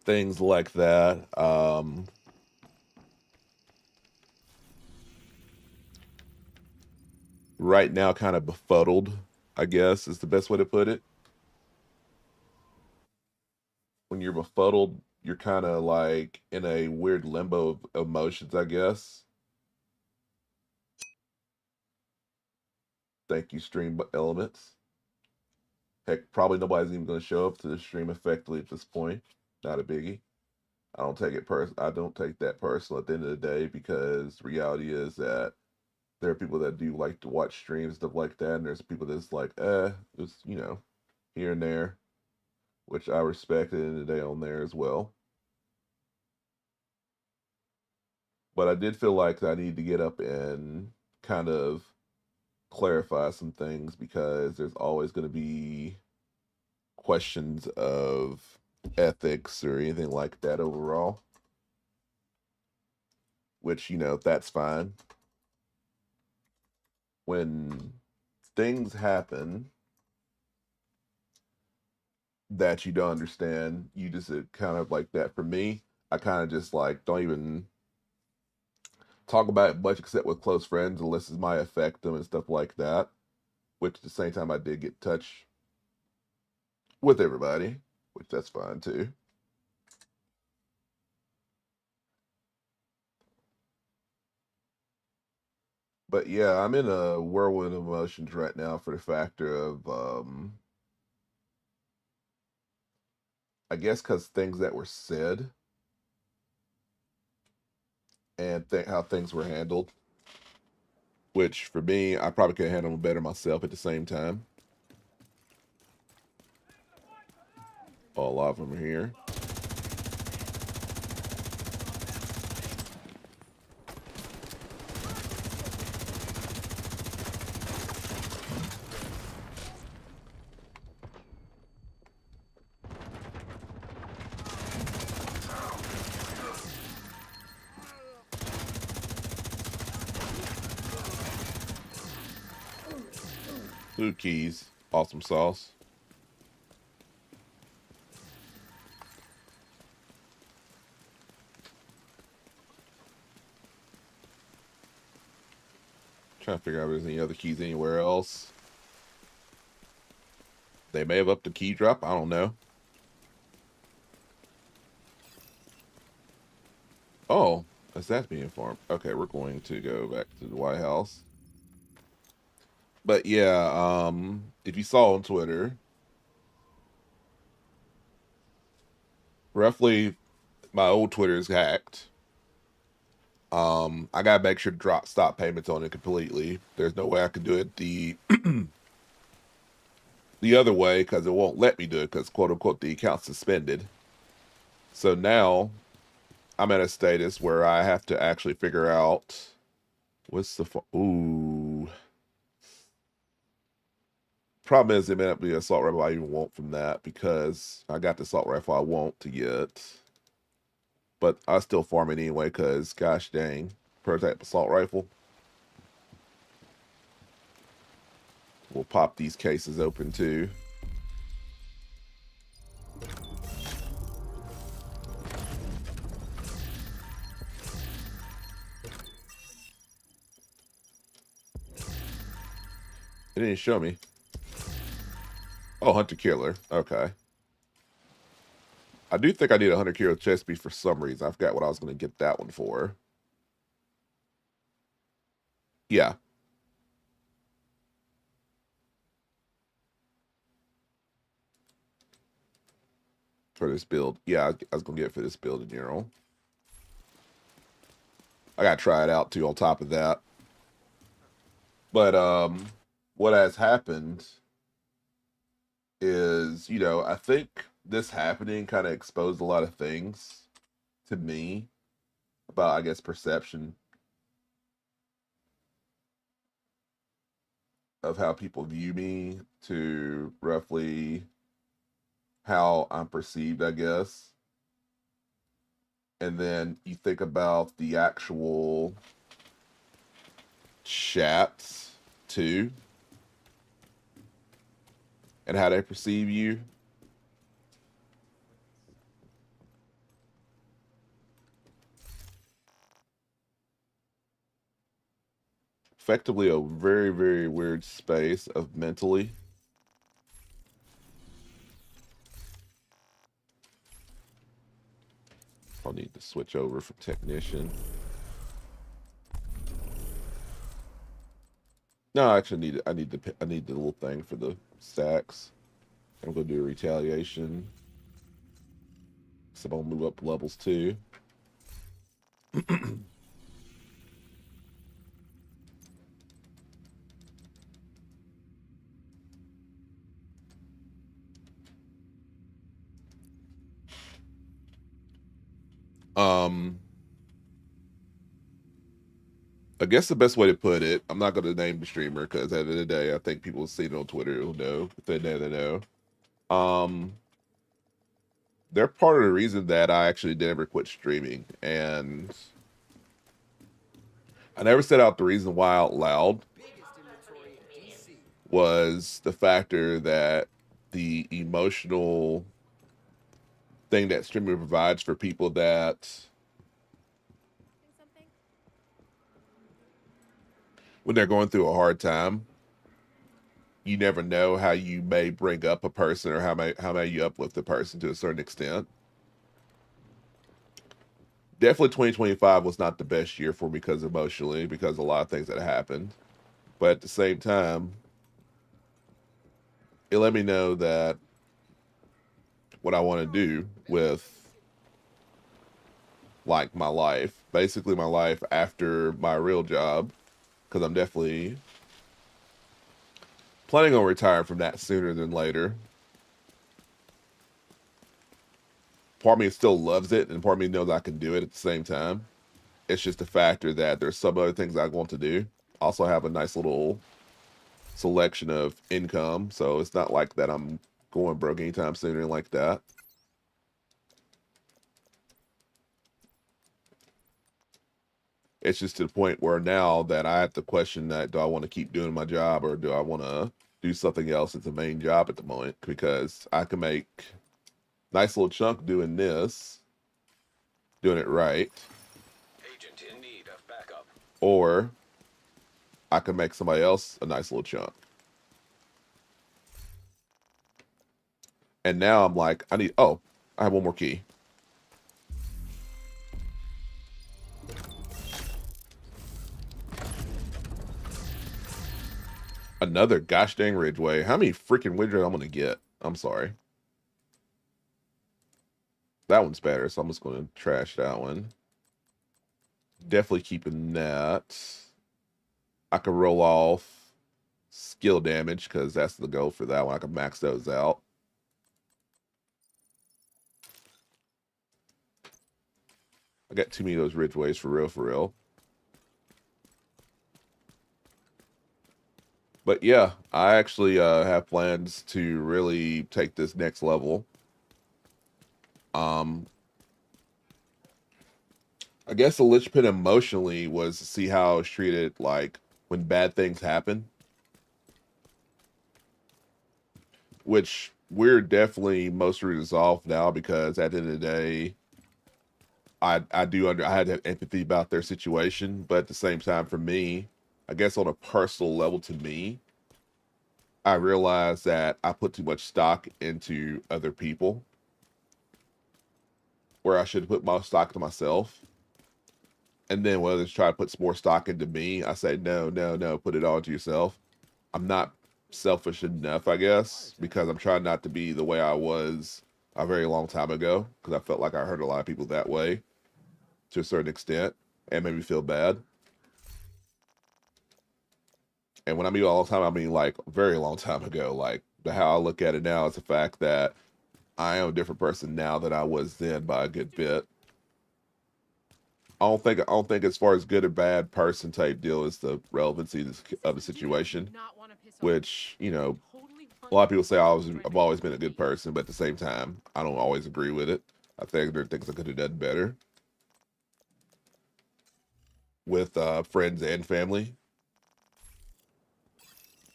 things like that. Right now, kind of befuddled, I guess is the best way to put it. When you're befuddled, you're kind of like in a weird limbo of emotions, I guess. Thank you, stream elements. Heck, probably nobody's even going to show up to the stream effectively at this point. Not a biggie. I don't take that personal at the end of the day, because the reality is that there are people that do like to watch streams, stuff like that, and there's people that's like, just here and there, which I respect at the end of the day on there as well. But I did feel like I need to get up and kind of clarify some things, because there's always going to be questions of ethics or anything like that overall, which, that's fine. When things happen that you don't understand, you just kind of like that. For me, I kind of just like don't even talk about it much except with close friends, unless it might affect them and stuff like that. Which at the same time, I did get in touch with everybody, which that's fine too. But yeah, I'm in a whirlwind of emotions right now for the factor of, I guess, because things that were said and how things were handled, which for me, I probably could handle them better myself at the same time. Oh, a lot of them are here. Food keys, awesome sauce. Trying to figure out if there's any other keys anywhere else. They may have upped the key drop. I don't know. Oh, that's being informed. Okay, we're going to go back to the White House. But yeah, if you saw on Twitter, roughly my old Twitter is hacked. I gotta make sure to stop payments on it completely. There's no way I can do it the other way, because it won't let me do it, because quote unquote the account's suspended. So now I'm at a status where I have to actually figure out what's the ooh. Problem is, it may not be an assault rifle I even want from that, because I got the assault rifle I want to get. But I still farm it anyway, because gosh dang, prototype assault rifle. We'll pop these cases open too. It didn't show me. Oh, Hunter Killer. Okay. I do think I need a Hunter Killer chest piece for some reason. I forgot what I was going to get that one for. Yeah. For this build. Yeah, I was going to get it for this build in general. I got to try it out too on top of that. But what has happened is, I think this happening kind of exposed a lot of things to me about, I guess, perception of how people view me, to roughly how I'm perceived, I guess. And then you think about the actual chats too, and how they perceive you. effectively a very, very weird space of mentally. I'll need to switch over from technician. No, I actually need it. I need the little thing for the stacks. I'm gonna do a retaliation. So I'm gonna move up levels too. um I guess the best way to put it, I'm not gonna name the streamer because at the end of the day, I think people see it on Twitter who know. If they know, they know. They're part of the reason that I actually never quit streaming, and I never set out the reason why out loud. Was the factor that the emotional thing that streaming provides for people that when they're going through a hard time, you never know how you may bring up a person or how may you uplift a person to a certain extent. Definitely 2025 was not the best year for me because emotionally, because a lot of things that happened. But at the same time, it let me know that what I want to do with like my life, basically my life after my real job, because I'm definitely planning on retiring from that sooner than later. Part of me still loves it, and part of me knows I can do it at the same time. It's just a factor that there's some other things I want to do. Also have a nice little selection of income, so it's not like that I'm going broke anytime sooner like that. It's just to the point where now that I have to question that, do I want to keep doing my job or do I want to do something else as a main job at the moment? Because I can make nice little chunk doing this, doing it right. Agent in need of backup. Or I can make somebody else a nice little chunk. And now I'm like, I have one more key. Another gosh dang Ridgeway. How many freaking widgets I'm gonna get? I'm sorry. That one's better, so I'm just gonna trash that one. Definitely keeping that. I can roll off skill damage because that's the goal for that one. I can max those out. I got too many of those Ridgeways for real, for real. But yeah, I actually have plans to really take this next level. I guess the linchpin emotionally was to see how I was treated, like when bad things happen, which we're definitely mostly resolved now because at the end of the day, I had to have empathy about their situation, but at the same time, for me, I guess on a personal level, to me, I realized that I put too much stock into other people, where I should put more stock to myself. And then when others try to put more stock into me, I say, no, no, no, put it all to yourself. I'm not selfish enough, I guess, because I'm trying not to be the way I was a very long time ago, because I felt like I hurt a lot of people that way to a certain extent and made me feel bad. And when I mean all the time, I mean like a very long time ago. Like how I look at it now is the fact that I am a different person now than I was then by a good bit. I don't think as far as good or bad person type deal is the relevancy of the situation, which, you know, a lot of people say I've always been a good person, but at the same time, I don't always agree with it. I think there are things I could have done better with friends and family.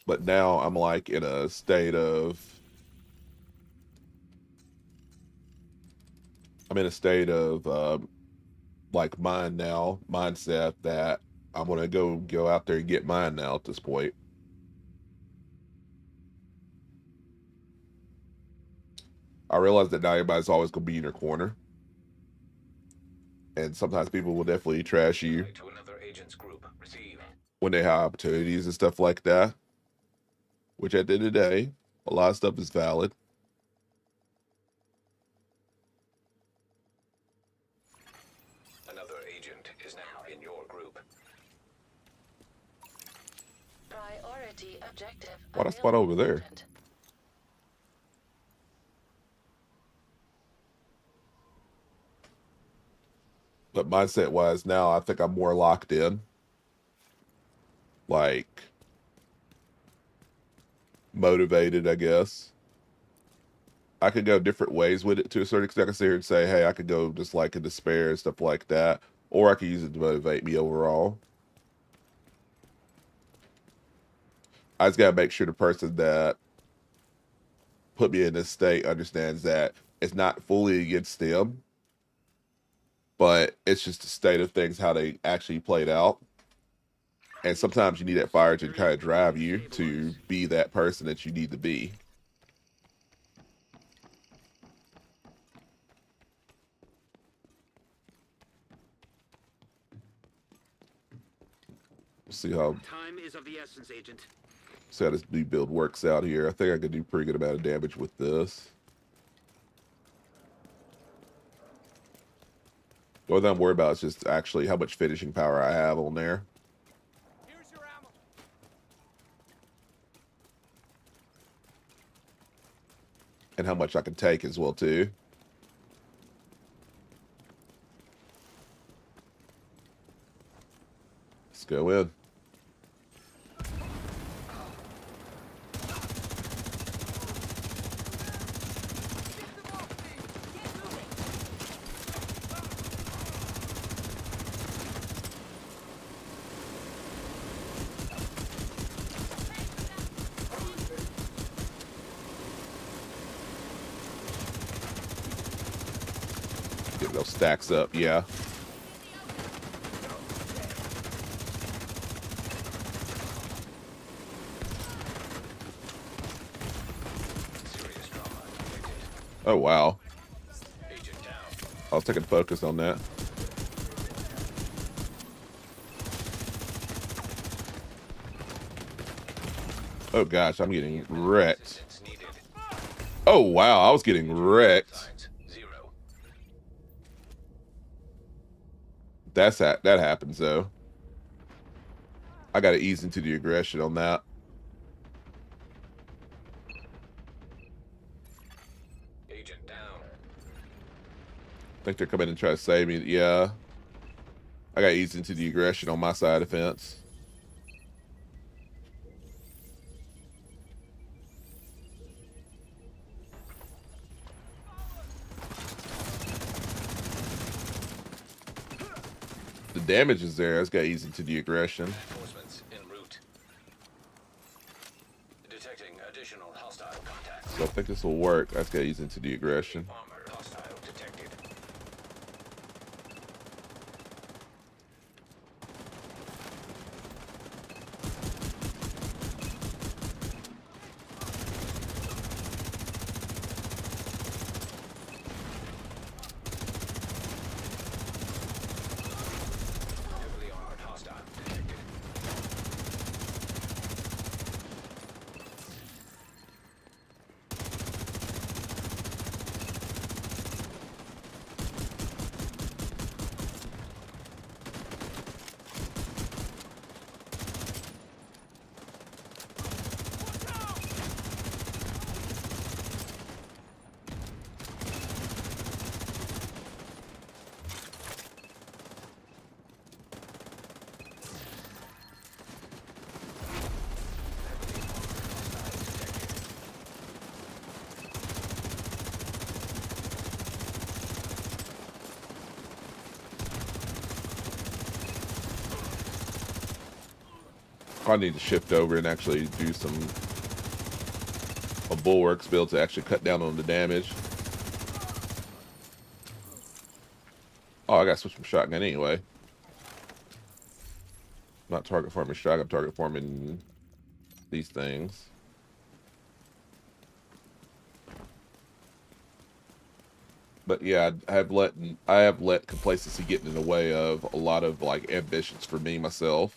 But now I'm like in a state of I'm in a state of like mindset that I'm gonna go out there and get mine now at this point. I realize that not everybody's always gonna be in your corner, and sometimes people will definitely trash you To another agent's group. Receive. when they have opportunities and stuff like that. Which at the end of the day, a lot of stuff is valid. Another agent is now in your group. Priority objective. Why that spot over there? But mindset wise, now I think I'm more locked in. Like, motivated, I guess. I could go different ways with it to a certain extent. I can sit here and say, hey, I could go just like in despair and stuff like that. Or I could use it to motivate me overall. I just gotta make sure the person that put me in this state understands that it's not fully against them, but it's just the state of things, how they actually played out. And sometimes you need that fire to kind of drive you to be that person that you need to be. We'll see how time is of the essence, Agent. See how this new build works out here. I think I could do pretty good amount of damage with this. The only thing I'm worried about is just actually how much finishing power I have on there. Here's your ammo. And how much I can take as well, too. Let's go in. Get those stacks up, yeah. Oh, wow. I was taking focus on that. Oh, gosh, I'm getting wrecked. Oh, wow, I was getting wrecked. That happens, though. I got to ease into the aggression on that. Agent down. I think they're coming and try to save me. Yeah. I got to ease into the aggression on my side of the fence. The damage is there. I just got to ease into the aggression. Reinforcements en route. Detecting additional hostile contacts. So I think this will work. I just got to ease into the aggression. Armor hostile detected. Heavily armored hostile detected. I need to shift over and actually do a bulwarks build to actually cut down on the damage. Oh, I gotta switch from shotgun anyway. Not target farming strike, I'm target farming these things. But yeah, I have let complacency get in the way of a lot of like ambitions for me myself.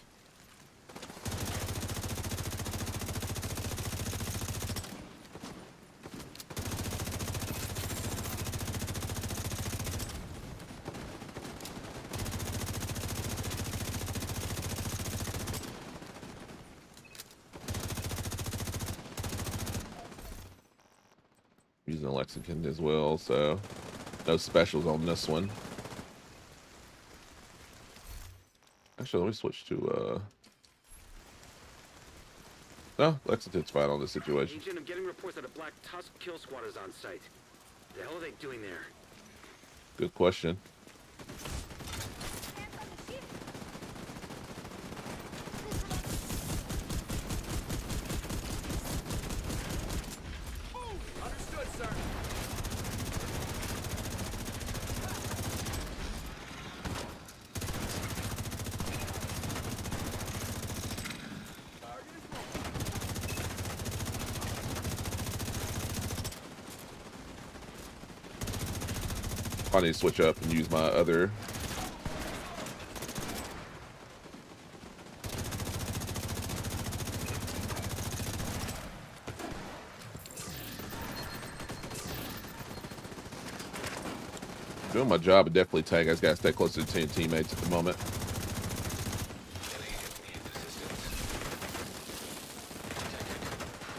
Using a Lexington as well, so no specials on this one. Actually, let me switch to no, Lexington's fine on this situation. Agent, I'm getting reports that a Black Tusk kill squad is on site. The hell are they doing there? Good question. Understood, sir. I need to switch up and use my other. Doing my job, but definitely tank. I just gotta stay close to the teammates at the moment. An agent needs assistance. Detected.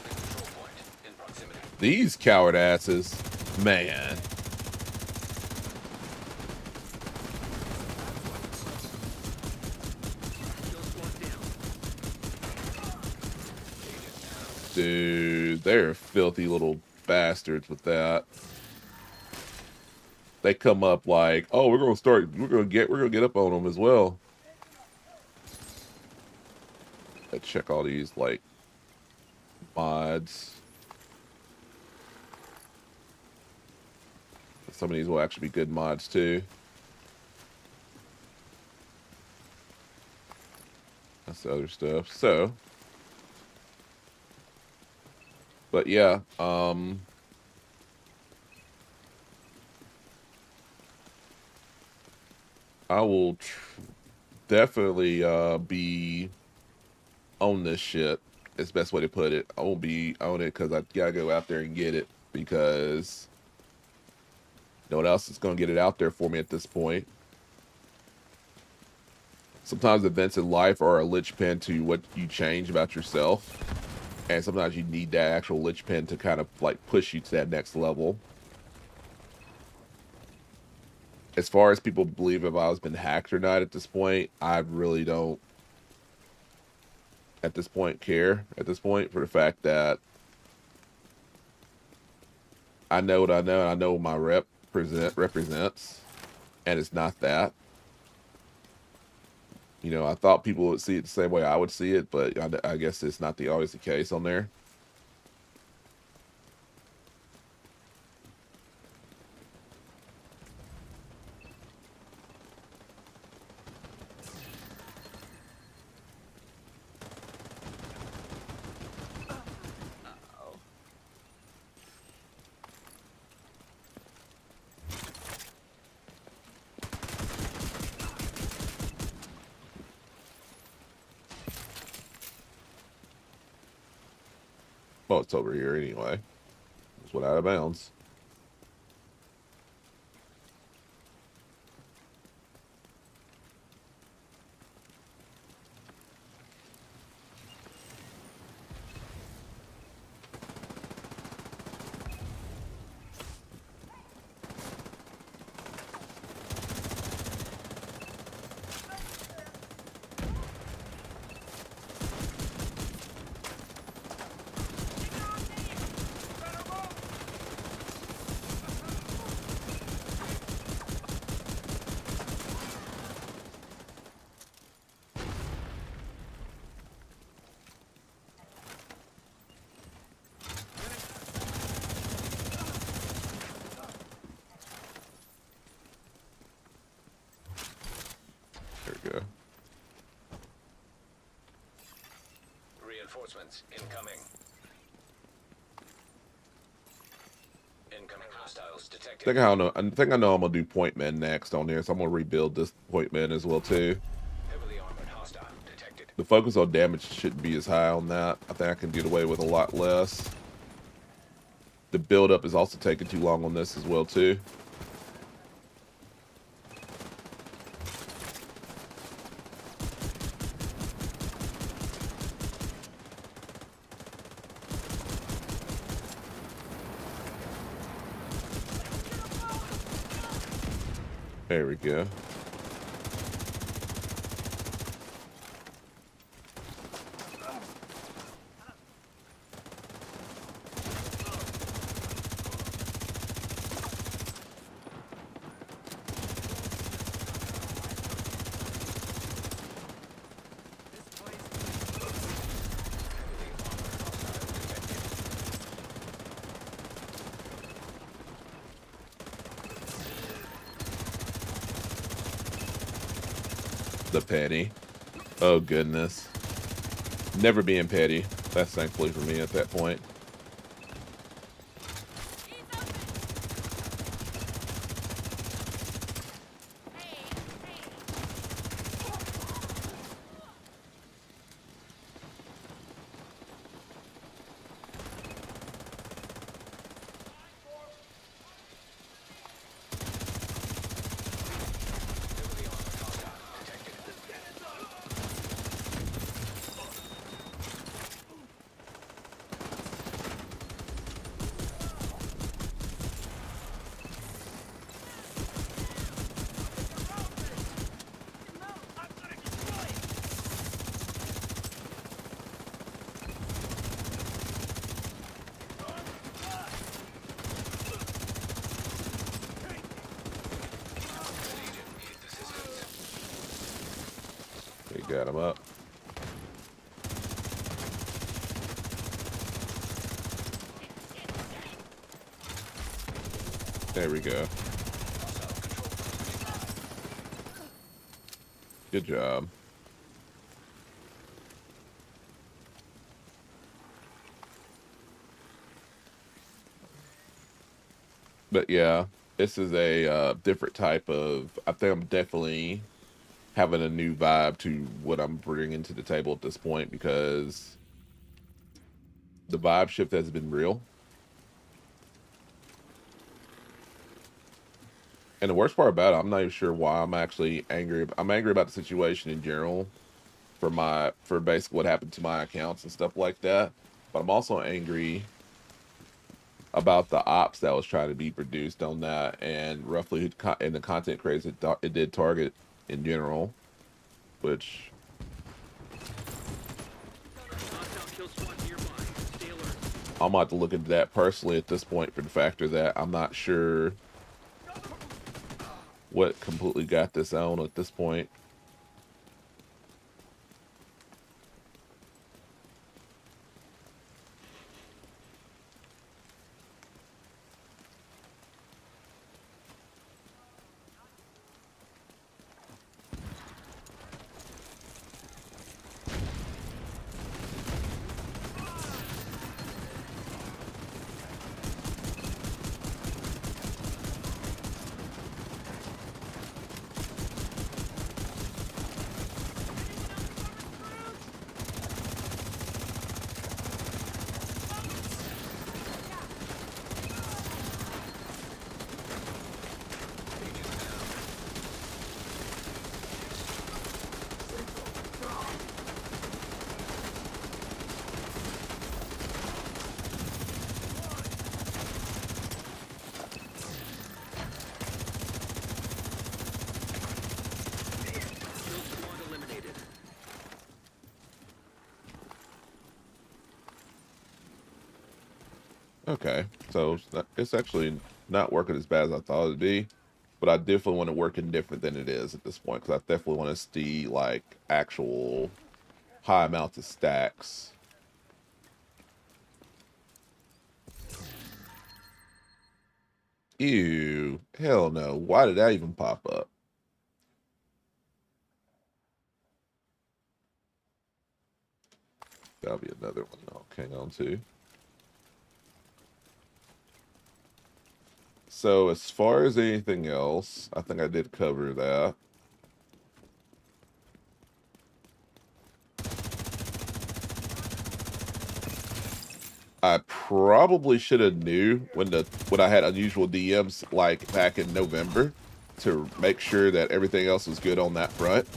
Control point in proximity. These coward asses, man. Kill squad down. Dude, they're filthy little bastards with that. They come up like, oh, we're gonna get up on them as well. I check all these like mods. Some of these will actually be good mods too. That's the other stuff. So, but yeah, I will definitely be on this shit. It's the best way to put it. I won't be on it because I gotta go out there and get it because no one else is gonna get it out there for me at this point. Sometimes events in life are a linchpin to what you change about yourself, and sometimes you need that actual linchpin to kind of like push you to that next level. As far as people believe if I was been hacked or not at this point, I really don't at this point care at this point for the fact that I know what I know and I know what my represents, and it's not that. You know, I thought people would see it the same way I would see it, but I guess it's not always the case on there. Well, it's over here anyway. It's went out of bounds. There we go. Reinforcements incoming. Incoming hostiles detected. I think I know I'm gonna do point men next on here, so I'm gonna rebuild this point men as well too. Heavily armored hostile detected. The focus on damage shouldn't be as high on that. I think I can get away with a lot less. The build up is also taking too long on this as well too. There we go. The petty. Oh goodness. Never being petty. That's thankfully for me at that point. We got him up. There we go. Good job. But yeah, this is a different type of. I think I'm definitely having a new vibe to what I'm bringing to the table at this point because the vibe shift has been real. And the worst part about it, I'm not even sure why I'm actually angry. I'm angry about the situation in general for basically what happened to my accounts and stuff like that. But I'm also angry about the ops that was trying to be produced on that and roughly in the content creators it did target in general, which I'm about to look into that personally at this point for the factor that I'm not sure what completely got this on at this point. Okay, so it's actually not working as bad as I thought it'd be, but I definitely want it working different than it is at this point because I definitely want to see like actual high amounts of stacks. Ew, hell no. Why did that even pop up? That'll be another one I'll hang on to. So as far as anything else, I think I did cover that. I probably should have knew when I had unusual DMs like back in November to make sure that everything else was good on that front.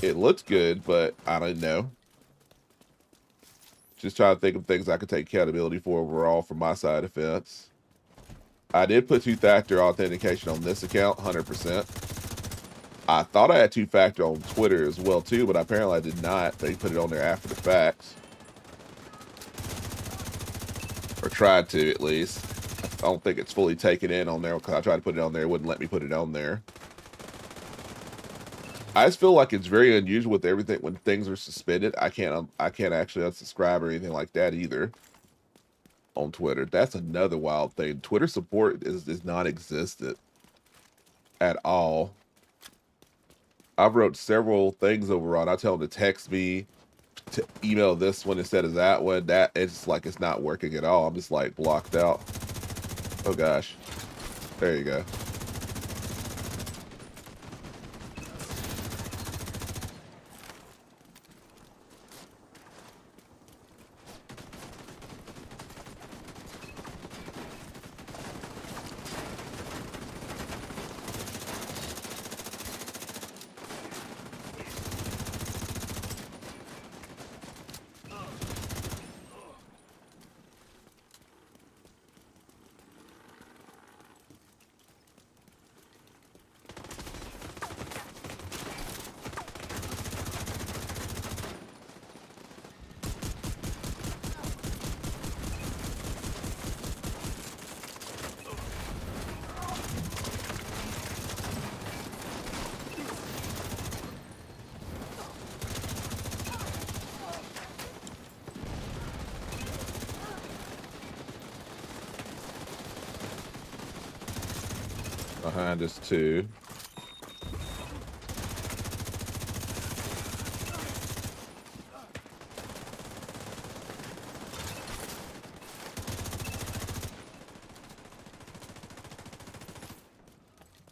It looked good, but I didn't know. Just trying to think of things I could take accountability for overall from my side of the fence. I did put two-factor authentication on this account, 100%. I thought I had two-factor on Twitter as well too, but apparently I did not. They put it on there after the fact. Or tried to, at least. I don't think it's fully taken in on there because I tried to put it on there. It wouldn't let me put it on there. I just feel like it's very unusual with everything when things are suspended. I can't actually unsubscribe or anything like that either on Twitter. That's another wild thing. Twitter support is non-existent at all. I've wrote several things over on. I tell them to text me, to email this one instead of that one. That it's like it's not working at all. I'm just like blocked out. Oh gosh. There you go. Behind us too.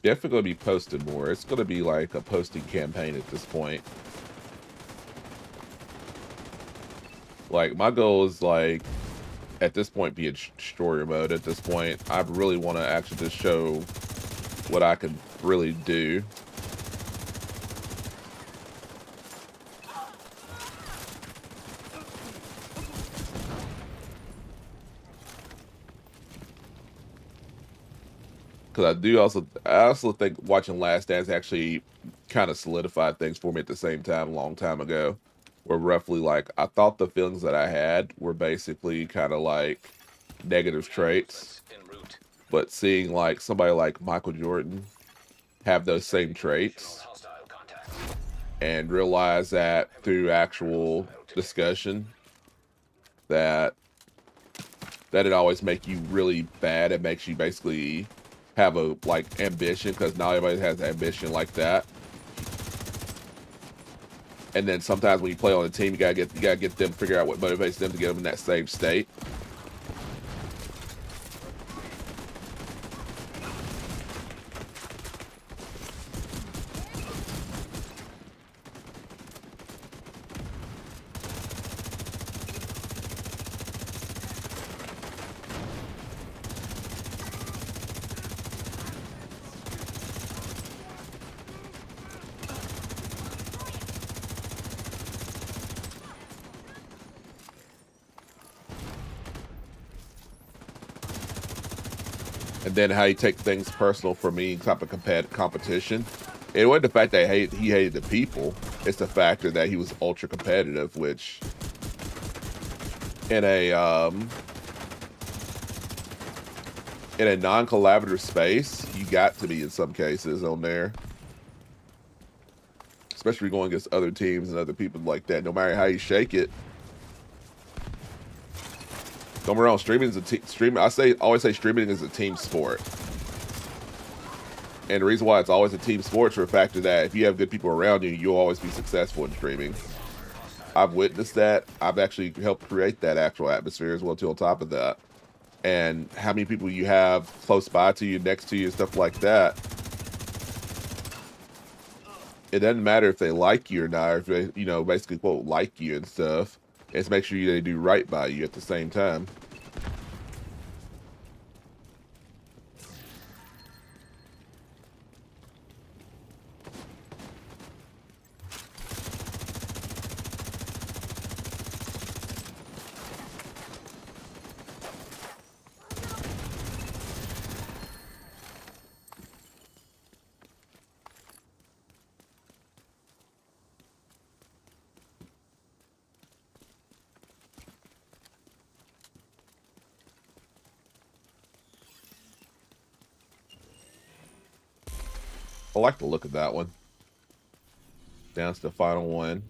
Definitely going to be posted more. It's going to be like a posting campaign at this point. Like, my goal is like, at this point, be in story mode. At this point, I really want to actually just show what I can really do. Because I also think watching Last Dance actually kind of solidified things for me at the same time, a long time ago. Where roughly, like, I thought the feelings that I had were basically kind of like negative traits. But seeing like somebody like Michael Jordan have those same traits and realize that through actual discussion that it always make you really bad. It makes you basically have a like ambition, because not everybody has ambition like that. And then sometimes when you play on a team, you gotta get them, figure out what motivates them to get them in that same state. And then how you take things personal for me, type of competition. It wasn't the fact that he hated the people. It's the factor that he was ultra competitive, which in a non-collaborative space, you got to be in some cases on there. Especially going against other teams and other people like that. No matter how you shake it. Don't get me wrong, streaming is always say streaming is a team sport. And the reason why it's always a team sport is for the fact that if you have good people around you, you'll always be successful in streaming. I've witnessed that. I've actually helped create that actual atmosphere as well too on top of that. And how many people you have close by to you, next to you, stuff like that. It doesn't matter if they like you or not, or if they, you know, basically quote like you and stuff. It's make sure they do right by you at the same time. I like the look of that one. Down to the final one.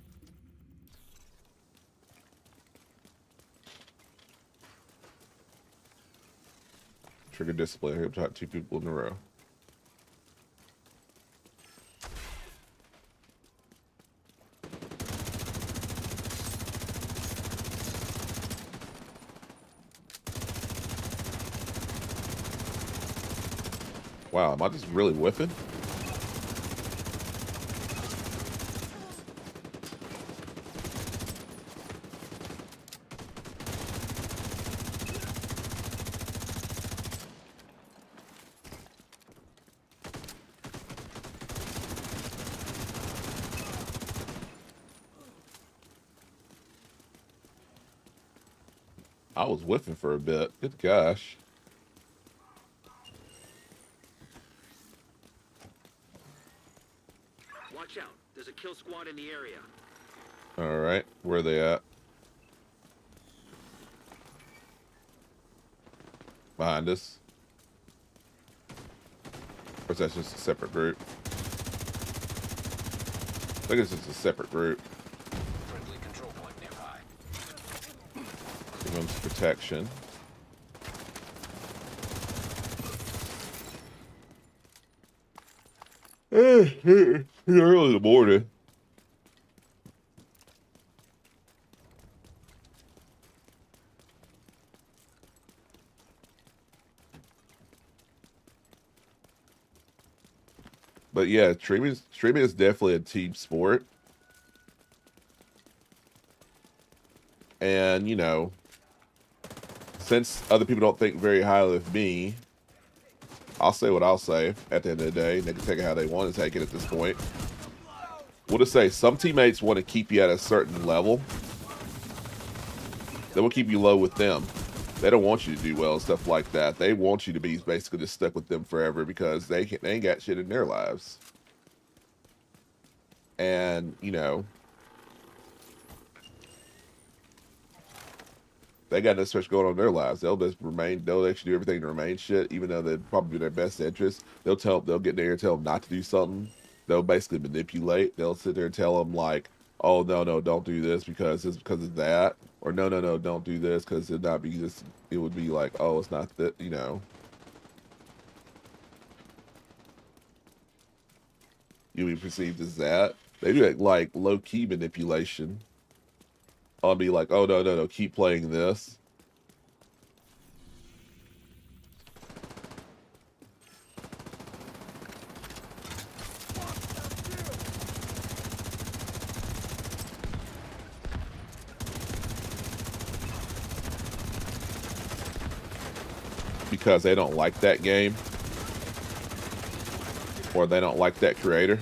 Trigger display. Here, top 2 people in a row. Wow, am I just really whiffing? I was whiffing for a bit. Good gosh. Watch out. There's a kill squad in the area. Alright, where are they at? Behind us. Or is that just a separate group? I think it's just a separate group. Friendly control point nearby. Give them some protection. Early in the morning. But yeah, streaming is definitely a team sport. And, you know, since other people don't think very highly of me, I'll say what I'll say at the end of the day. They can take it how they want to take it at this point. We'll just say some teammates want to keep you at a certain level. They will keep you low with them. They don't want you to do well and stuff like that. They want you to be basically just stuck with them forever because they ain't got shit in their lives. And, you know, they got no such going on in their lives. They'll actually do everything to remain shit, even though they'd probably be their best interest. They'll get there and tell them not to do something. They'll basically manipulate. They'll sit there and tell them like, oh, no, don't do this because it's because of that. Or no, don't do this because it'd not be this. It would be like, oh, it's not that, you know. You'll be perceived as that. They do like low-key manipulation. I'll be like, oh, no, keep playing this. Because they don't like that game. Or they don't like that creator.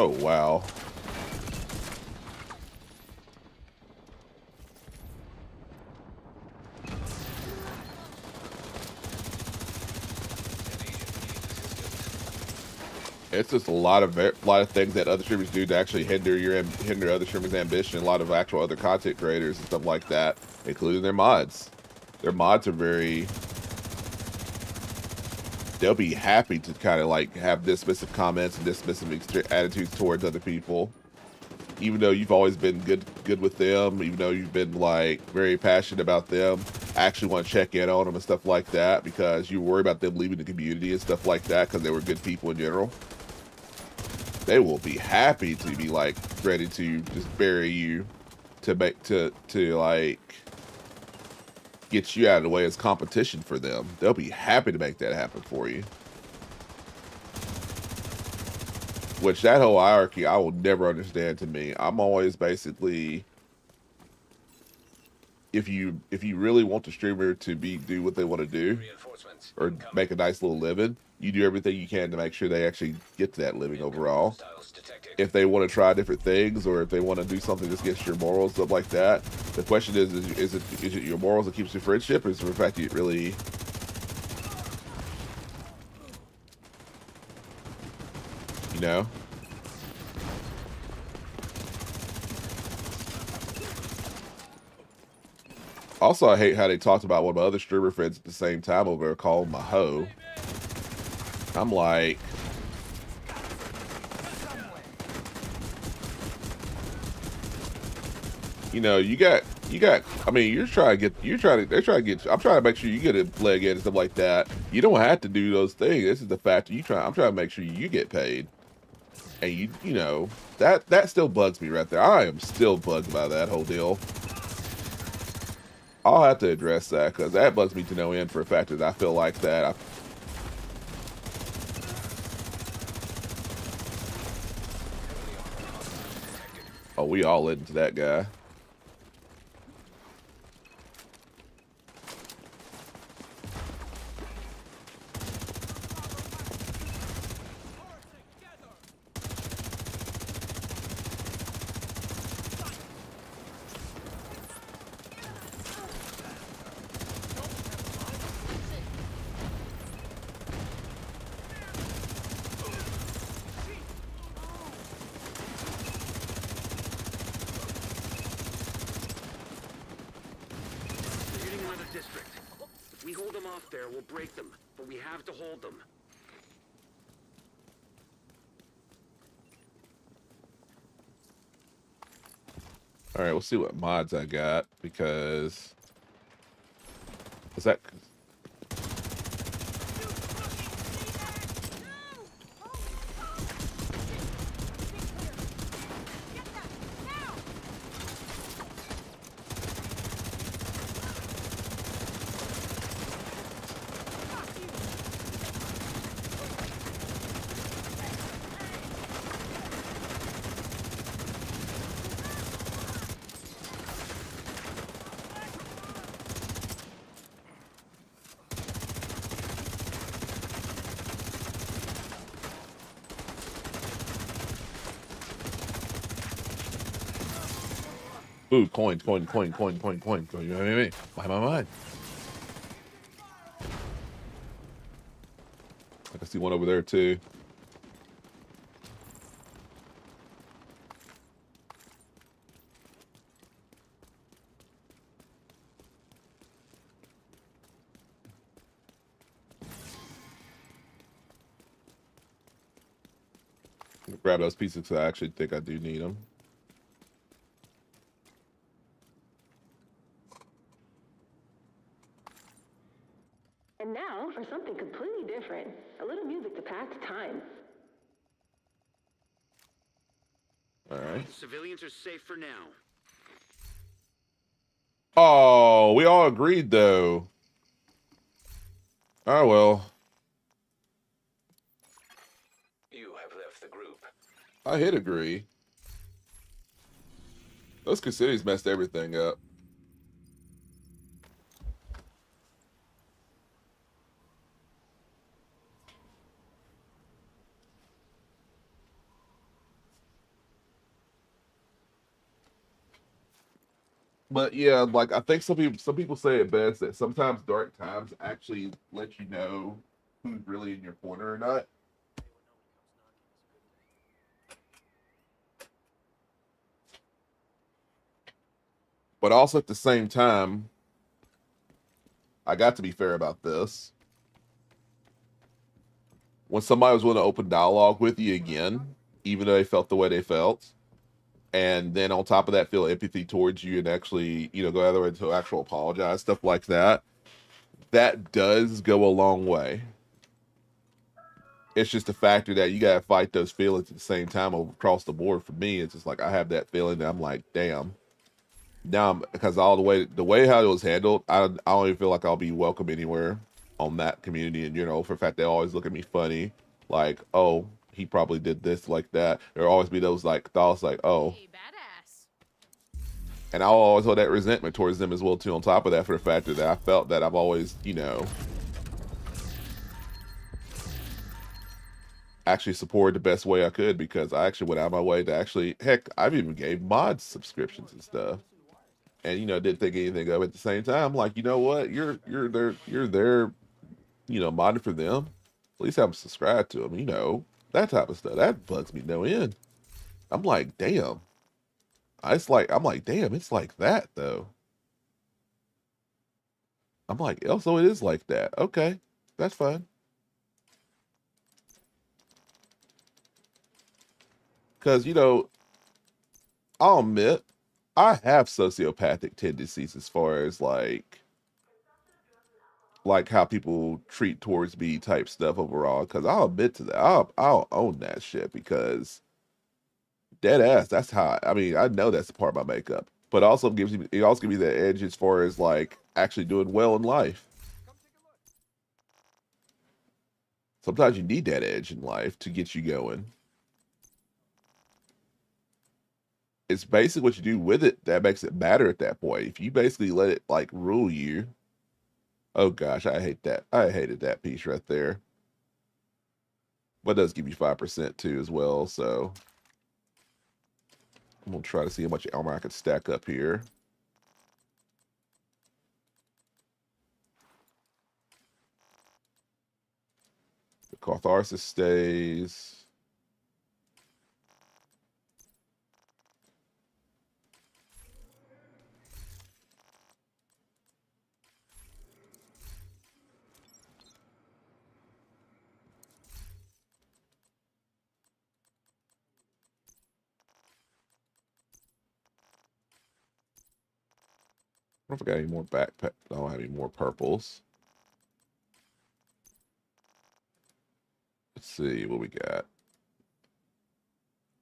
Oh, wow. It's just a lot of things that other streamers do to actually hinder other streamers' ambition. A lot of actual other content creators and stuff like that, including their mods. Their mods are very they'll be happy to kind of like have dismissive comments and dismissive attitudes towards other people, even though you've always been good with them, even though you've been like very passionate about them. Actually want to check in on them and stuff like that because you worry about them leaving the community and stuff like that because they were good people in general. They will be happy to be like ready to just bury you to make to like get you out of the way as competition for them. They'll be happy to make that happen for you. Which that whole hierarchy I will never understand. To me, I'm always basically, if you really want the streamer to do what they want to do Reinforcements or incoming. make a nice little living, you do everything you can to make sure they actually get to that living overall. Hostiles detected. If they want to try different things or if they want to do something just against your morals, stuff like that, the question is it your morals that keeps your friendship, or is it the fact that it really, you know? Also, I hate how they talked about one of my other streamer friends at the same time over there, calling him a hoe. I'm like, you know, I mean, they're trying to get, I'm trying to make sure you get a leg in and stuff like that. You don't have to do those things. This is the fact that I'm trying to make sure you get paid. And you know, that still bugs me right there. I am still bugged by that whole deal. I'll have to address that because that bugs me to no end for a fact that I feel like that. Oh, we all lit into that guy. They're hitting another district. If we hold them off there, we'll break them. But we have to hold them. All right, we'll see what mods I got because is that. Ooh, coin. You know what I mean? My mind. I can see one over there too. Grab those pieces because I actually think I do need them. And now for something completely different. A little music to pass the time. All right. The civilians are safe for now. Oh, we all agreed though. Oh well. You have left the group. I hit agree. Those Casinos messed everything up. But yeah, like I think some people say it best that sometimes dark times actually let you know who's really in your corner or not. But also at the same time, I got to be fair about this. when somebody was willing to open dialogue with you again, even though they felt the way they felt, and then on top of that, feel empathy towards you and actually, you know, go out of their way to actual apologize, stuff like that, that does go a long way. It's just a factor that you gotta fight those feelings at the same time across the board. For me, it's just like I have that feeling that I'm like, damn. Now, because all the way how it was handled, I don't even feel like I'll be welcome anywhere on that community in general. For the fact they always look at me funny, like, oh, he probably did this like that. There'll always be those like thoughts like, oh, Hey, badass. and I'll always hold that resentment towards them as well too. On top of that, for the fact that I felt that I've always, you know, actually supported the best way I could, because I actually went out of my way to actually, heck, I've even gave mods subscriptions and stuff, and you know, didn't think anything of it. At the same time, like, you know what, you're there, you know, modding for them. At least have them subscribe to them, you know, that type of stuff. That bugs me no end. I'm like, damn. I'm like, damn, it's like that though. I'm like, also it is like that. Okay, that's fine. Because, you know, I'll admit, I have sociopathic tendencies as far as like how people treat towards me type stuff overall. Because I'll admit to that. I'll own that shit, because dead ass. That's how. I mean, I know that's a part of my makeup, but also it also gives me that edge as far as like actually doing well in life. Sometimes you need that edge in life to get you going. It's basically what you do with it that makes it matter at that point. If you basically let it like rule you, oh gosh, I hate that. I hated that piece right there. But it does give you 5% too as well. So I'm gonna try to see how much armor I can stack up here. The Catharsis stays. I don't know if I got any more backpack. I don't have any more purples. Let's see what we got.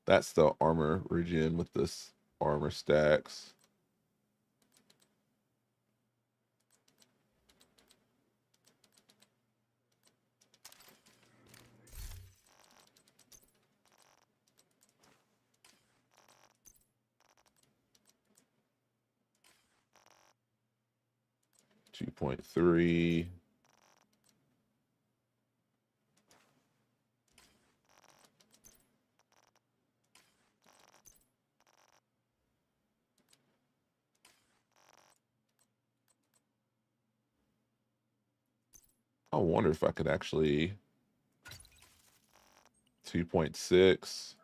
That's the armor regen with this armor stacks. $2.3. I wonder if I could actually 2.6.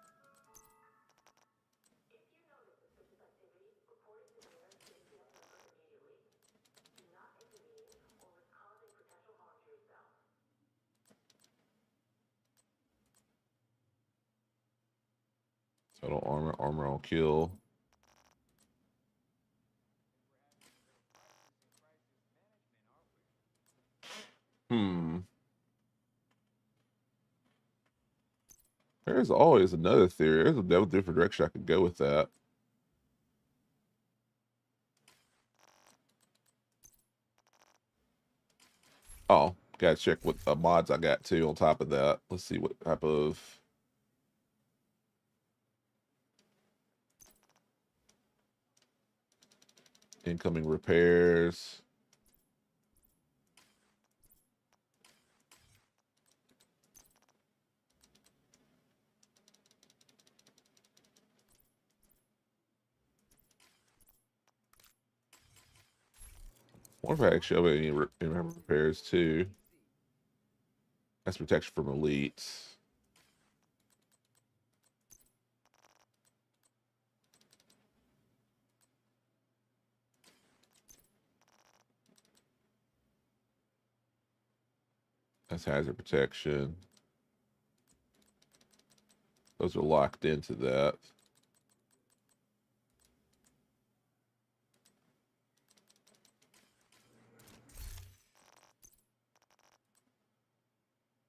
Total armor on kill. There's always another theory. There's a different direction I could go with that. Oh, gotta check what mods I got too on top of that. Let's see what type of incoming repairs. Wonder if I actually have any repairs too. That's protection from elites. That's hazard protection. Those are locked into that.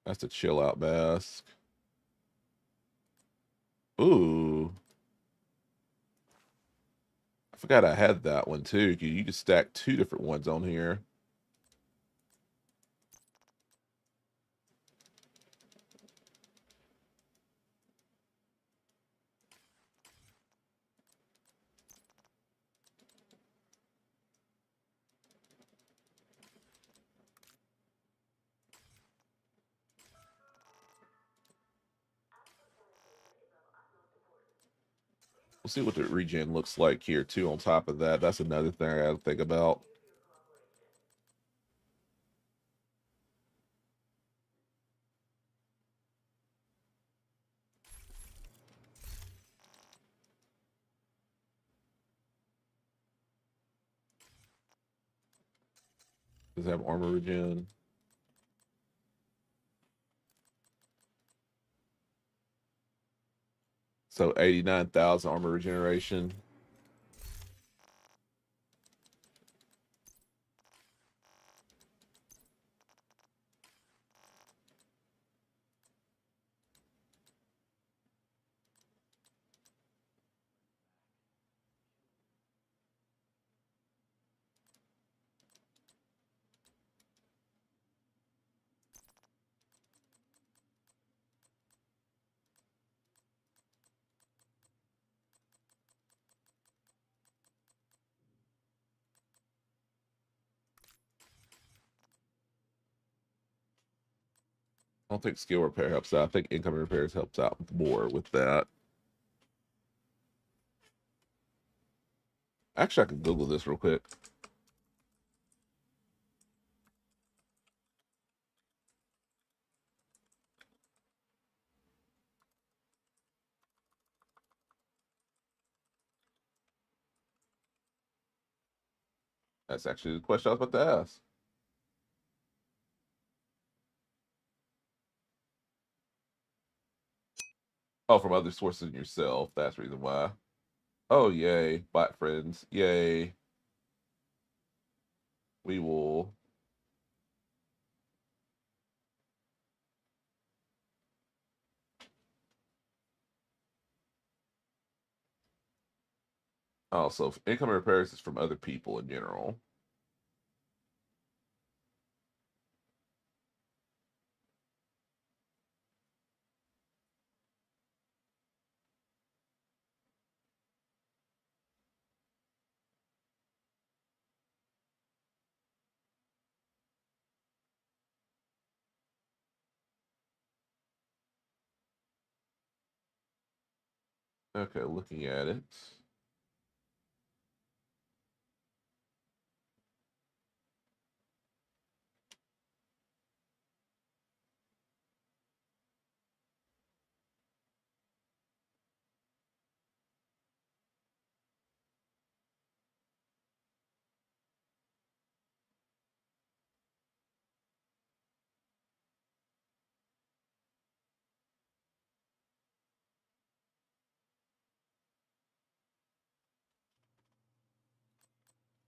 That's a chill out mask. Ooh. I forgot I had that one too. You just stack 2 different ones on here. We'll see what the regen looks like here too. On top of that, that's another thing I gotta think about. Does it have armor regen? So 89,000 armor regeneration. I don't think skill repair helps out. I think incoming repairs helps out more with that. Actually, I can Google this real quick. That's actually the question I was about to ask. Oh, from other sources than yourself. That's the reason why. Oh, yay. Bot friends. Yay. We will. Also, incoming repairs is from other people in general. Okay, looking at it.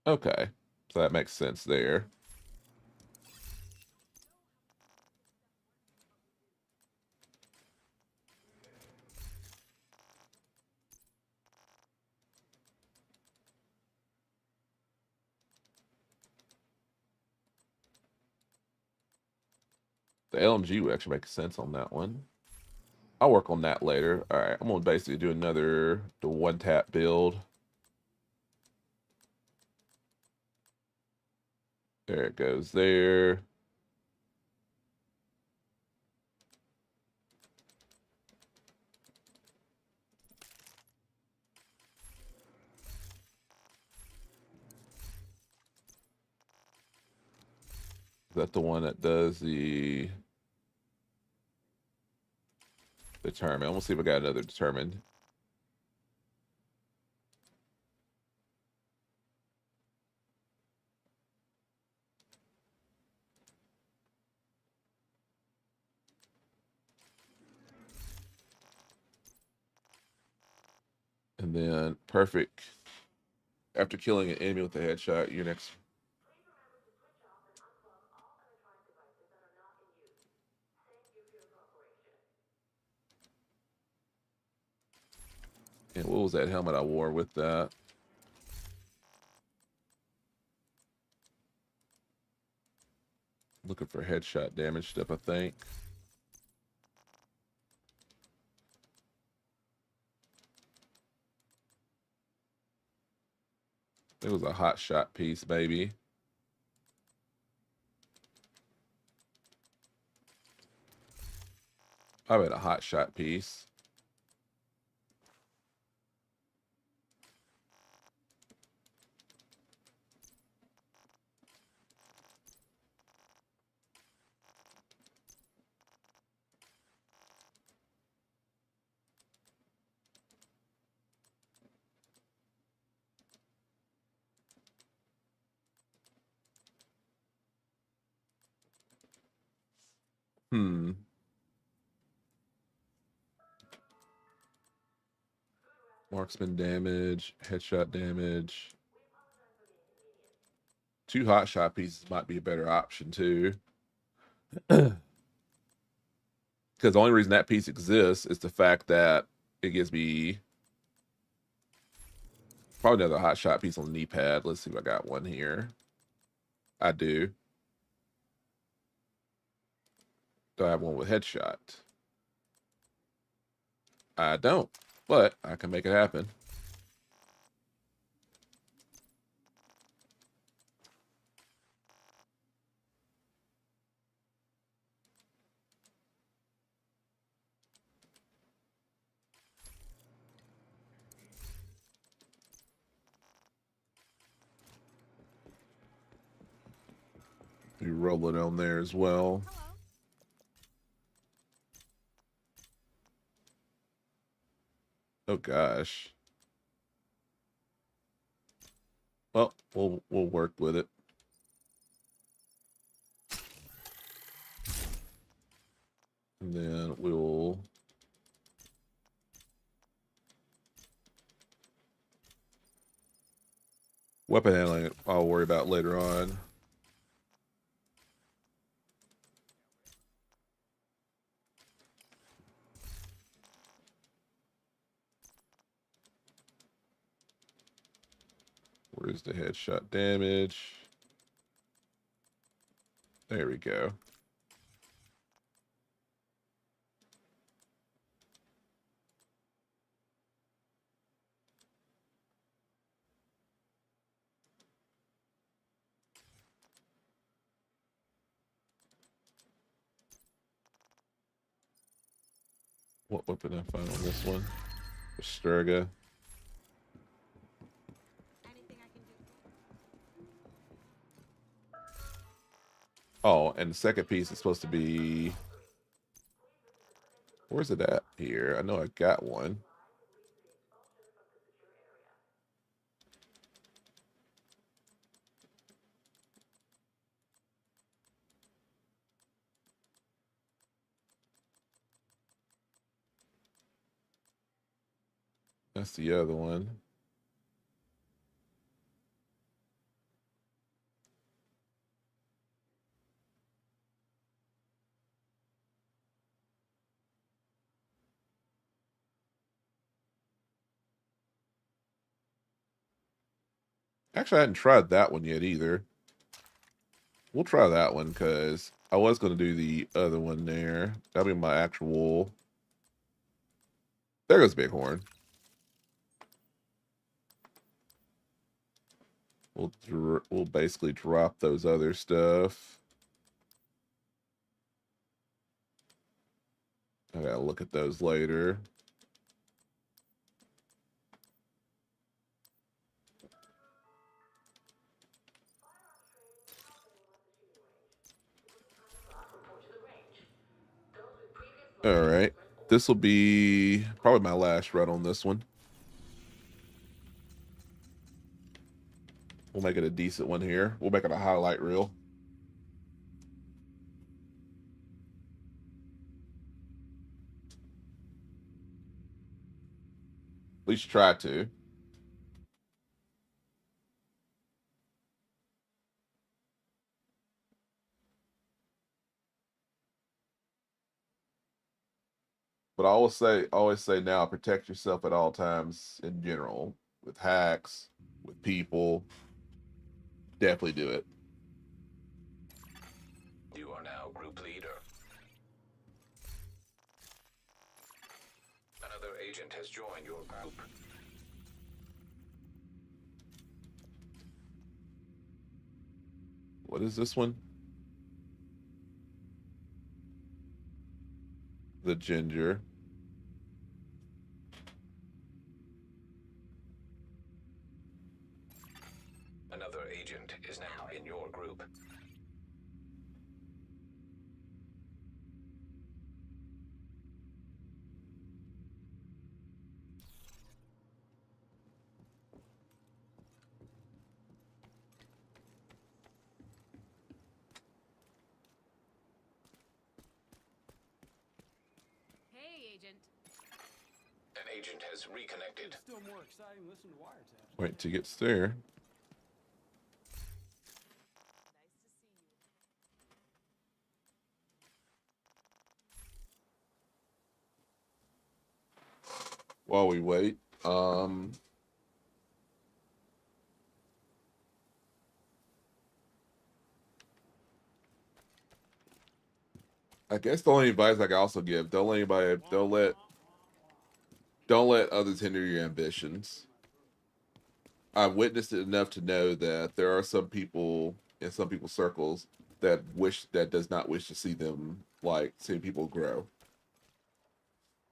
Okay, so that makes sense there. The LMG would actually make sense on that one. I'll work on that later. All right, I'm gonna basically do the one tap build. There it goes there. Is that the one that does the determine? I'm gonna see if I got another determined. And then perfect. After killing an enemy with a headshot, your next. And what was that helmet I wore with that? Looking for headshot damage stuff, I think. It was a hot shot piece, baby. I had a hot shot piece. Marksman damage, headshot damage. 2 hot shot pieces might be a better option too. Because the only reason that piece exists is the fact that it gives me probably another hot shot piece on the knee pad. Let's see if I got one here. I do. Do I have one with headshot? I don't, but I can make it happen. You roll it on there as well. Oh gosh. Well, we'll work with it. And then we'll weapon handling I'll worry about later on. Where's the headshot damage? There we go. What weapon did I find on this one? Sturga. Oh, and the second piece is supposed to be... Where's it at here? I know I got one. That's the other one. Actually, I hadn't tried that one yet either. We'll try that one because I was going to do the other one there. That'll be my actual... There goes Bighorn. We'll basically drop those other stuff. I gotta look at those later. All right. This will be probably my last run on this one. We'll make it a decent one here. We'll make it a highlight reel. At least try to. But I always say now, protect yourself at all times in general, with hacks, with people. Definitely do it. You are now group leader. Another agent has joined your group. What is this one? The ginger. Another agent is now in your group. Hey, Agent. An agent has reconnected. Still more exciting to listen to wiretaps. Wait till it gets there. While we wait, I guess the only advice I can also give: don't let others hinder your ambitions. I've witnessed it enough to know that there are some people in some people's circles that does not wish to see people grow.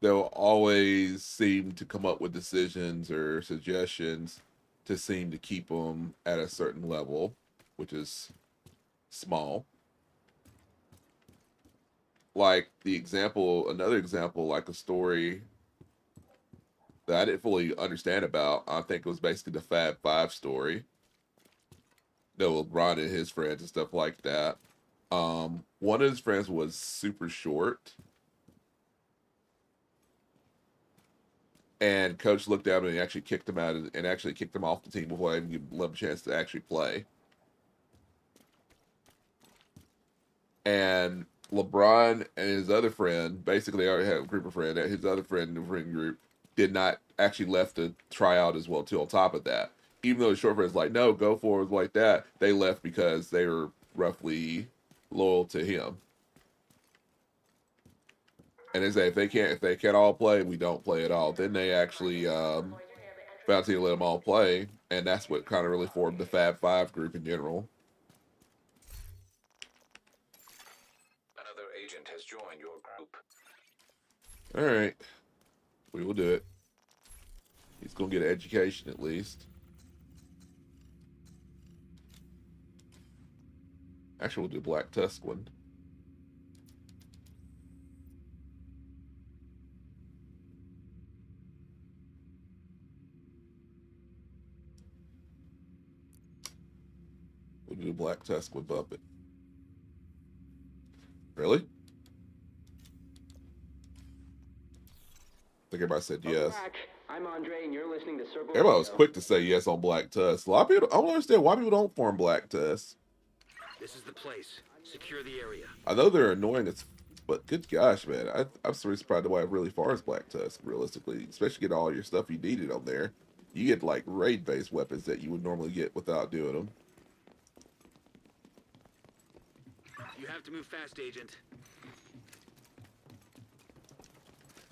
They'll always seem to come up with decisions or suggestions to seem to keep them at a certain level, which is small. Like another example, like a story that I didn't fully understand about. I think it was basically the Fab Five story. With Ron and his friends and stuff like that. One of his friends was super short. And coach looked at him and actually kicked him out and actually kicked him off the team before I even gave him a chance to actually play. And LeBron and his other friend, basically already had a group of friends, his other friend in the friend group did not actually left to try out as well too on top of that. Even though the short friend's like, no, go forward like that, they left because they were roughly loyal to him. And they say if they can't all play, we don't play at all. Then they actually found to let them all play, and that's what kind of really formed the Fab Five group in general. Another agent has joined your group. All right, we will do it. He's gonna get an education at least. Actually, we'll do Black Tusk one. We'll do Black Tusk with Buppet. Really? I think everybody said yes. I'm Andre, and you're listening to Circle. Everybody was quick to say yes on Black Tusk. A lot of people, I don't understand why people don't form Black Tusk. This is the place. Secure the area. I know they're annoying, but good gosh, man. I'm really surprised why it really far as Black Tusk, realistically. Especially get all your stuff you needed on there. You get like raid-based weapons that you would normally get without doing them. You have to move fast, Agent.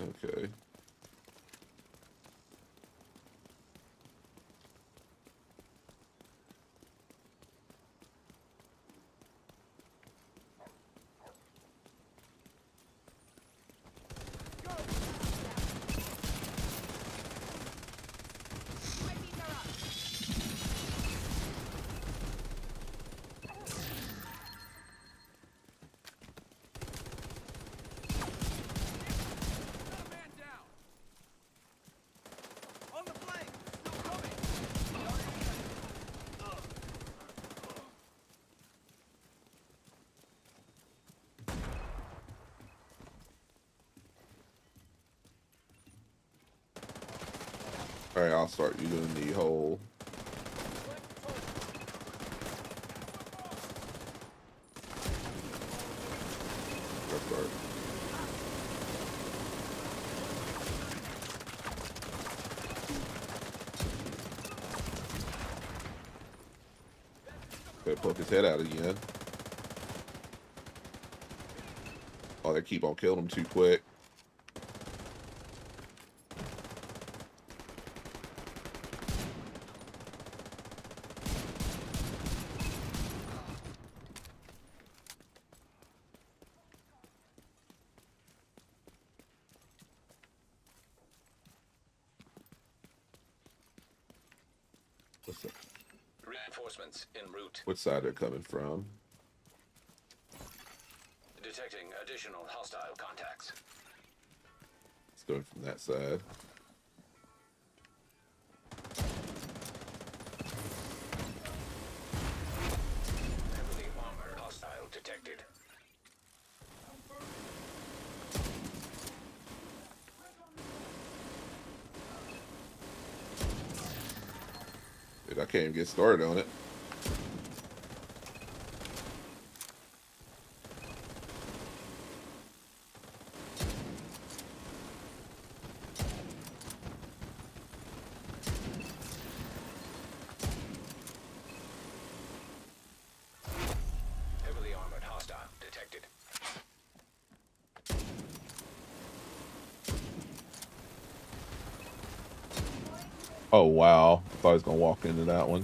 Okay. Alright, I'll start using the whole. Better poke his head out again. Oh, they keep on killing him too quick. What's up? Reinforcements en route. Which side they're coming from? Detecting additional hostile contacts. It's going from that side. Heavily armored hostile detected. Dude, I can't even get started on it. Heavily armored hostile detected. Oh, wow. I thought I was going to walk into that one.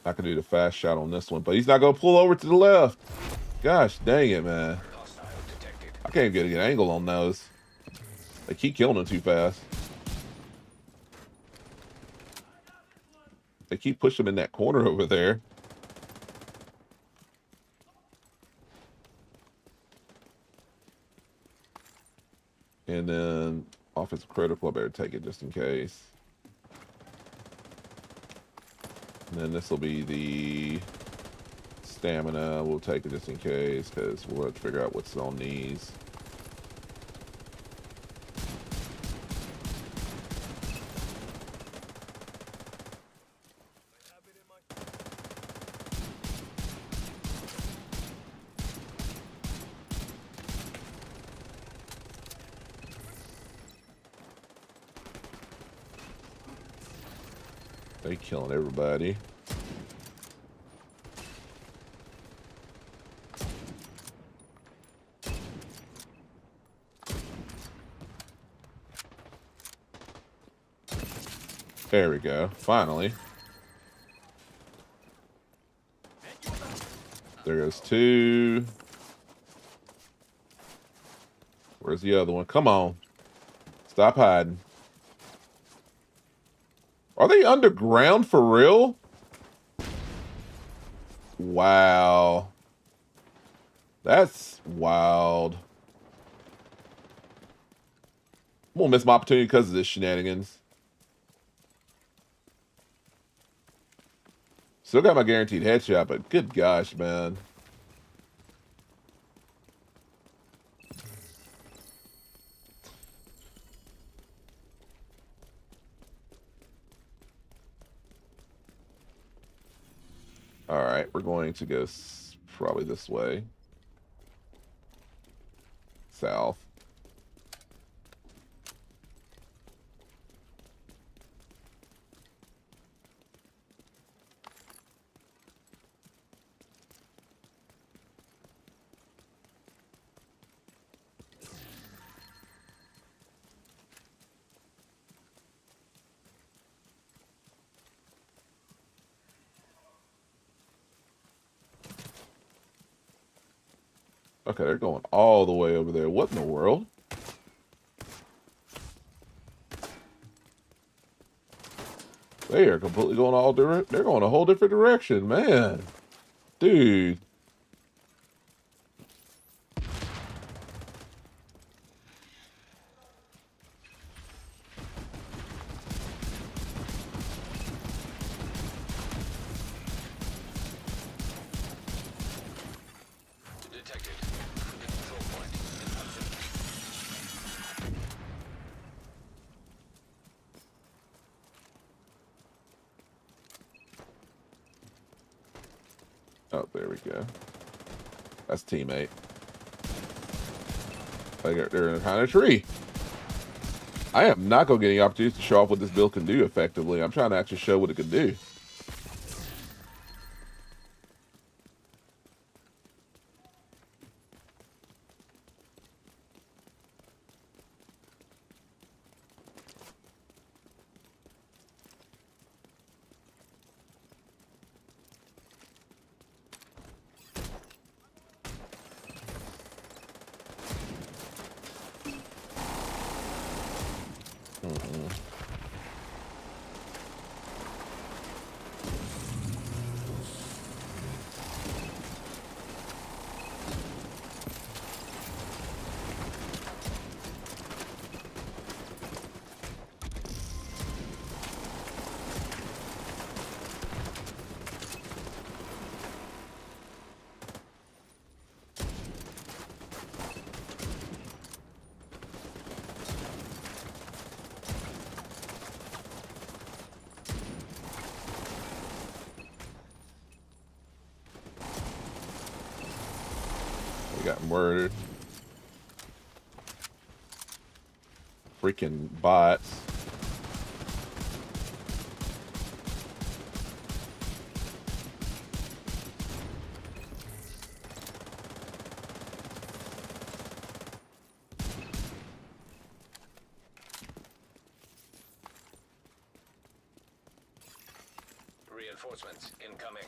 I can do the fast shot on this one, but he's not going to pull over to the left. Gosh dang it, man. Hostile detected. I can't even get an angle on those. They keep killing him too fast. They keep pushing him in that corner over there. And then offensive critical, I better take it just in case. And then this will be the stamina. We'll take it just in case, because we'll have to figure out what's on these. They killing everybody. There we go. Finally. There goes two. Where's the other one? Come on. Stop hiding. Are they underground for real? Wow. That's wild. I'm gonna miss my opportunity because of this shenanigans. Still got my guaranteed headshot, but good gosh, man. All right, we're going to go probably this way. South. Okay, they're going all the way over there. What in the world? They are completely going all different. They're going a whole different direction, man. Dude. Detected. Control point in option. Oh, there we go. That's teammate. They're behind a tree. I am not going to get any opportunities to show off what this build can do effectively. I'm trying to actually show what it can do. We got murdered. Freaking bots. Reinforcements incoming.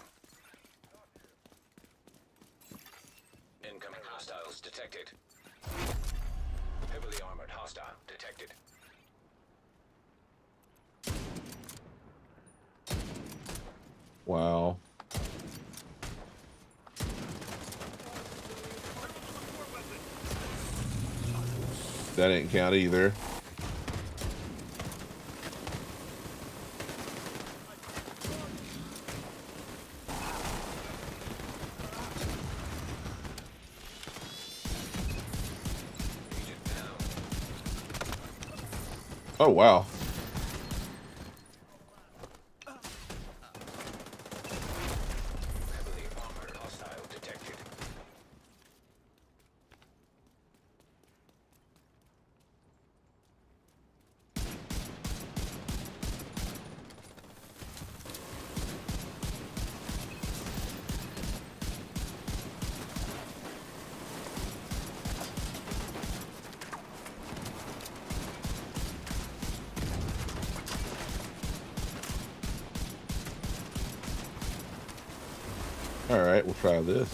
Incoming hostiles detected. Heavily armored hostile detected. Wow. That didn't count either. Agent down. Oh, wow. Heavily armored hostile detected. All right, we'll try this.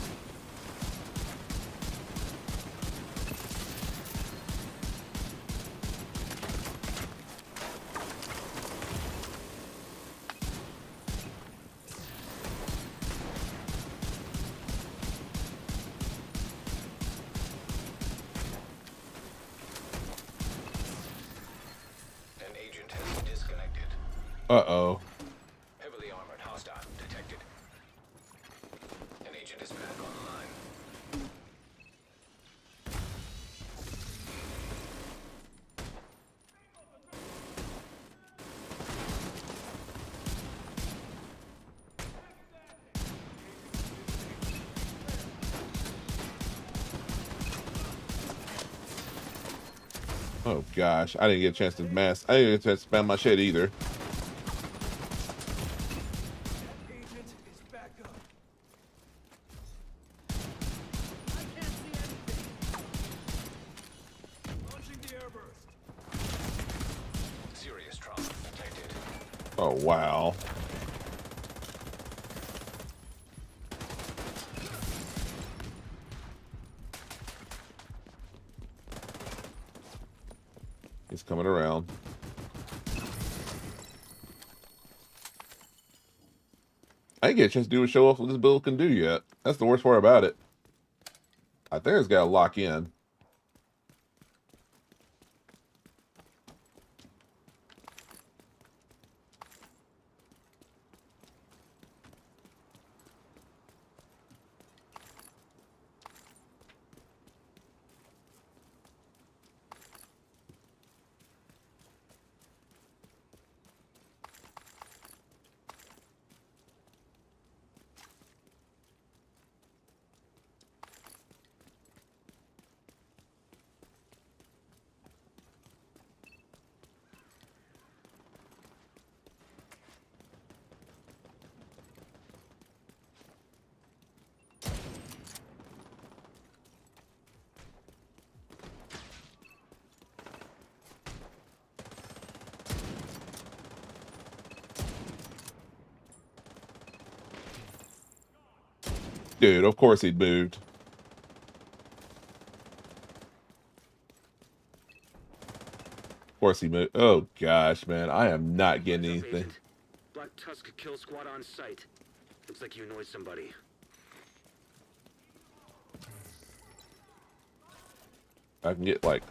An agent has disconnected. Uh-oh. Heavily armored hostile detected. An agent is back online. Oh, gosh. I didn't get a chance to mass. I didn't get a chance to spam my shit either. Agent is back up. I can't see anything. Launching the airburst. Serious trauma detected. Oh, wow. He's coming around. I didn't get a chance to do a show off what this build can do yet. That's the worst part about it. I think it's got to lock in. Dude, of course he moved. Of course he moved. Oh gosh, man, I am not getting What's up, anything. Agent? Black Tusk kill squad on site. Looks like you annoyed somebody. I can get like.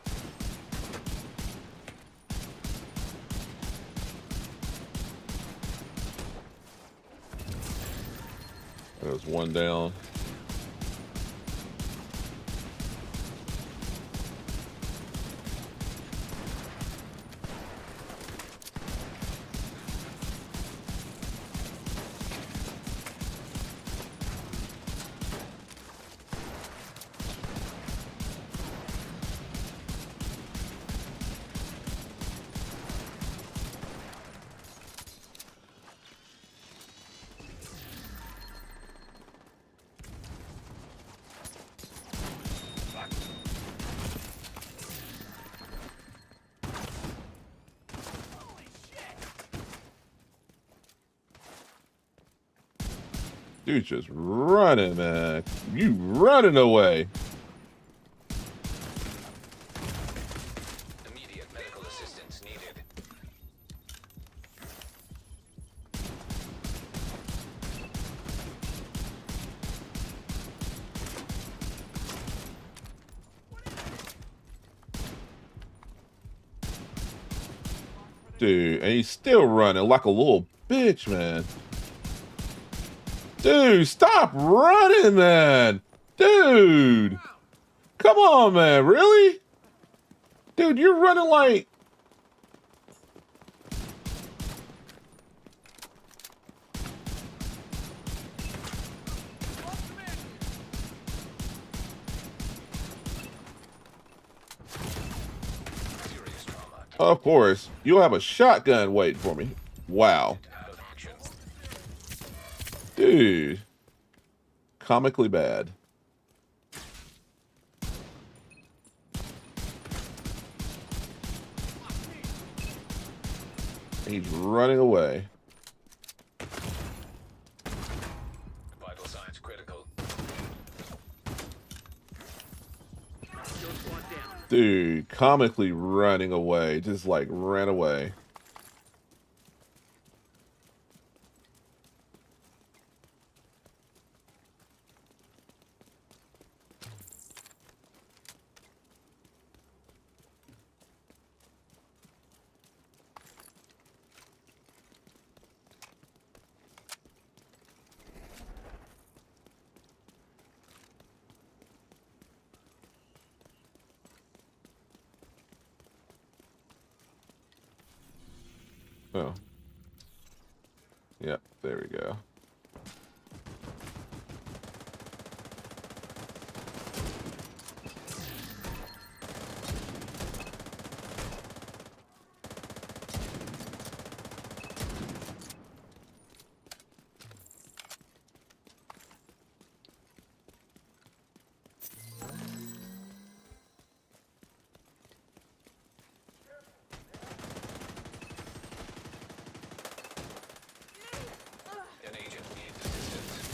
There's one down. Dude's just running, man. You running away. Immediate medical assistance needed. Dude, and he's still running like a little bitch, man. Dude, stop running, man. Dude. Come on, man. Really? Dude, you're running like... Serious trauma. Of course. You'll have a shotgun waiting for me. Wow. Out of action. Dude. Comically bad. He's running away. Vital signs critical. Kill squad down. Dude, comically running away. Just like ran away. Oh. Yep, there we go. An agent needs assistance.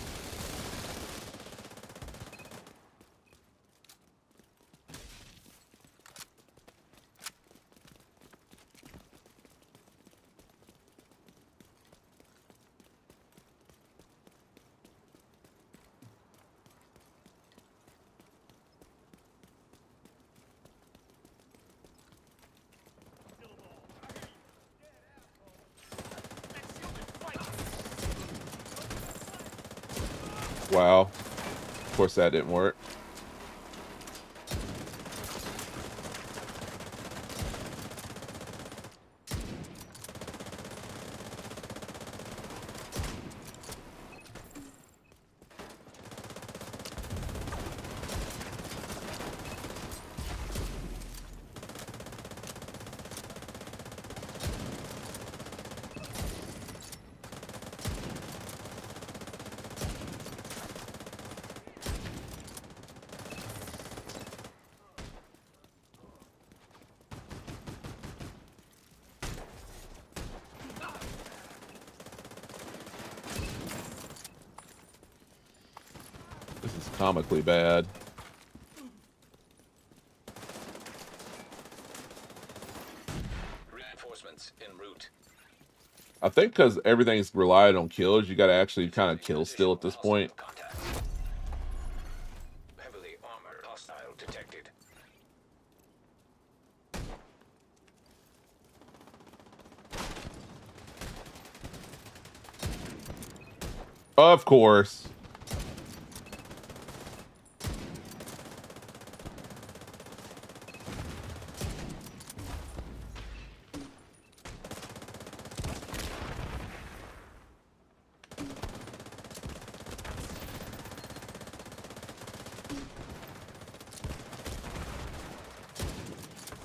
Wow. Of course that didn't work. comically bad. Reinforcements en route. I think because everything's relied on kills, you got to actually kind of kill still at this point. Contact. Heavily armored hostile detected. Of course.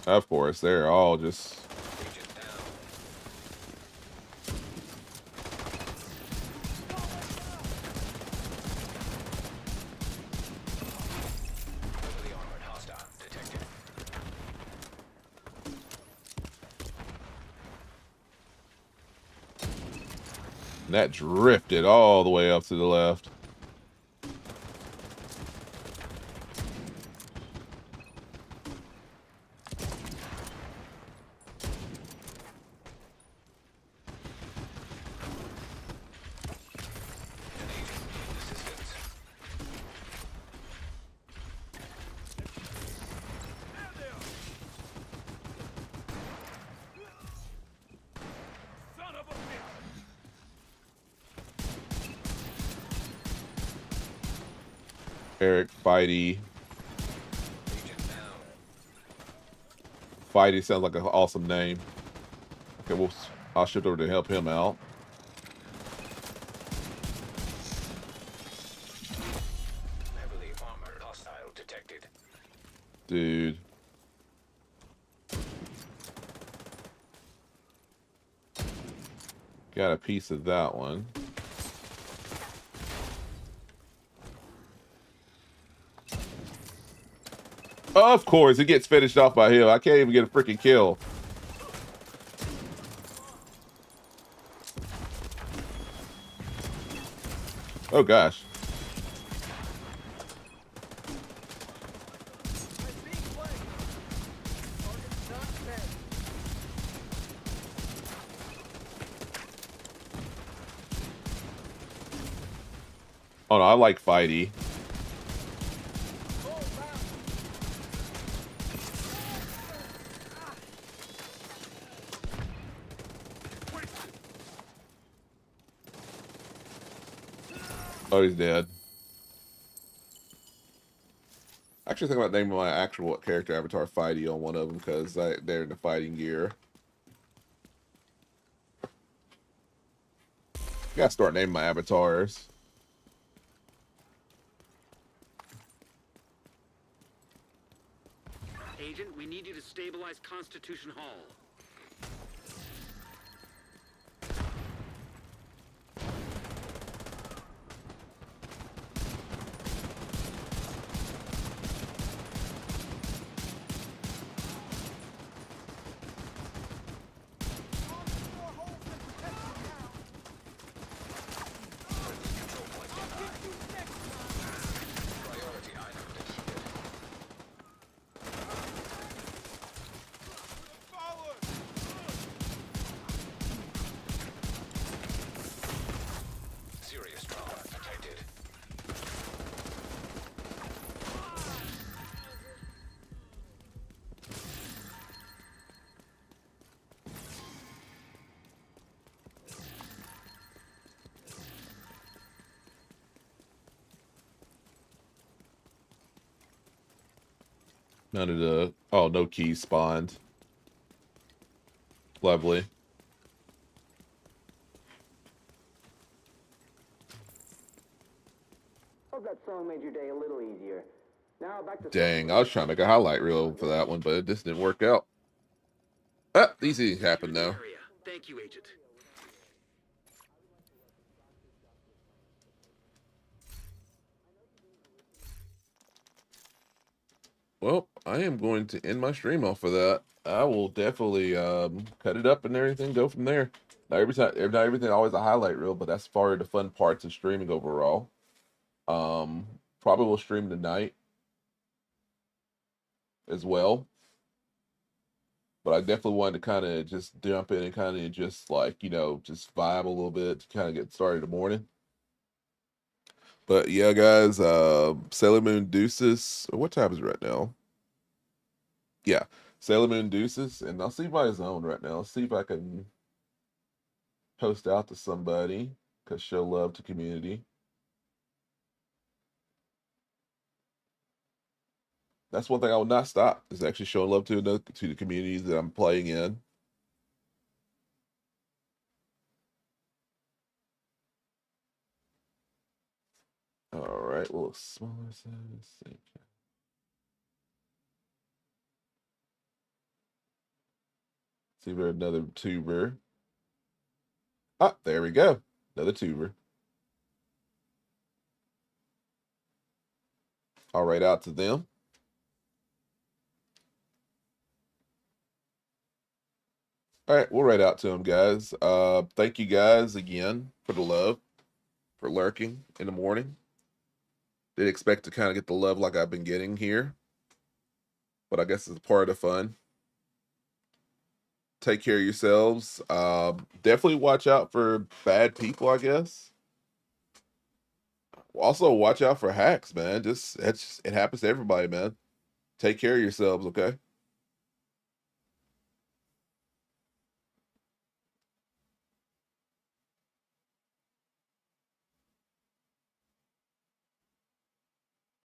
Of course, they're all just... Agent down. Heavily armored hostile detected. That drifted all the way up to the left. An agent needs assistance. There they are. Son of a bitch. Eric, Fighty. Agent down. Fighty sounds like an awesome name. Okay, well, I'll shift over to help him out. Heavily armored hostile detected. Dude. Got a piece of that one. Of course, it gets finished off by him. I can't even get a freaking kill. Oh gosh. I'm being flanked. Target's not dead. Oh no, I like Fighty. Oh, wow. Oh, he's dead. I actually think about naming my actual character avatar Fighty on one of them because they're in the fighting gear. Gotta start naming my avatars. Agent, we need you to stabilize Constitution Hall. Control point denied. Priority item deleted. Serious trauma detected. None of the... Oh, no keys spawned. Lovely. Hope that song made your day a little easier. Now back to Dang, I was trying to make a highlight reel for that one, but it just didn't work out. Ah, these things happen Secure the though. area. Thank you, Agent. Well, I am going to end my stream off of that. I will definitely cut it up and everything, go from there. Not everything always a highlight reel, but that's part of the fun parts of streaming overall. Probably will stream tonight as well. But I definitely wanted to kind of just jump in and kind of just like, just vibe a little bit to kind of get started in the morning. But yeah, guys, Sailor Moon Deuces. What time is it right now? Yeah, Sailor Moon Deuces. And I'll see my zone right now. See if I can post out to somebody, because show love to community. That's one thing I will not stop, is actually showing love to the communities that I'm playing in. All right, a little smaller size. See if there's another tuber. Ah, there we go. Another tuber. I'll write out to them. All right, we'll write out to them, guys. Thank you guys again for the love, for lurking in the morning. Didn't expect to kind of get the love like I've been getting here, but I guess it's part of the fun. Take care of yourselves. Definitely watch out for bad people, I guess. Also, watch out for hacks, man. It happens to everybody, man. Take care of yourselves, okay?